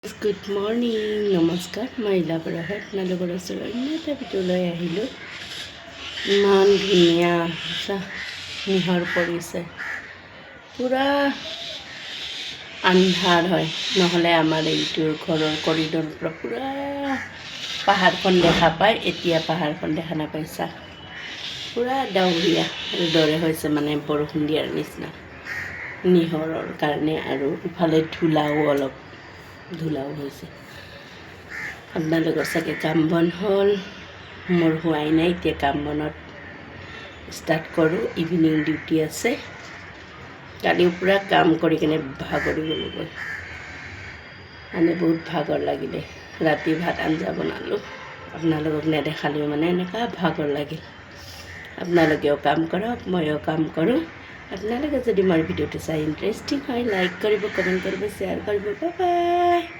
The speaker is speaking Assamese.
গুড মৰ্ণিং, নমস্কাৰ। মই ইলাপৰাহে আপোনালোকৰ ওচৰত এটা ভিডিঅ' লৈ আহিলোঁ। ইমান ধুনীয়া নিহৰ পৰিছে, পূৰা আন্ধাৰ হয়, নহ'লে আমাৰ এইটো ঘৰৰ কৰিডৰৰ পৰা পূৰা পাহাৰখন দেখা পায়। এতিয়া পাহাৰখন দেখা নাপায়, পূৰা ডাৱৰীয়া দৰে হৈছে, মানে বৰষুণ দিয়াৰ নিচিনা নিহৰৰ কাৰণে। আৰু ইফালে ধূলাও হৈছে। আপোনালোকৰ চাগে কাম বন হ'ল, মোৰ হোৱাই নাই। এতিয়া কাম বনত ষ্টাৰ্ট কৰোঁ। ইভিনিং ডিউটি আছে। কালিও পূৰা কাম কৰি কিনে ভাগৰি গ'লোগৈ, মানে বহুত ভাগৰ লাগিলে। ৰাতি ভাত আঞ্জা বনালোঁ, আপোনালোকক নেদেখালেও মানে এনেকুৱা ভাগৰ লাগিল। আপোনালোকেও কাম কৰক, ময়ো কাম কৰোঁ। আপোনালোকে যদি মোৰ ভিডিঅ'টো চাই ইণ্টাৰেষ্টিং হয়, লাইক কৰিব, কমেণ্ট কৰিব, শ্বেয়াৰ কৰিব। Bye bye.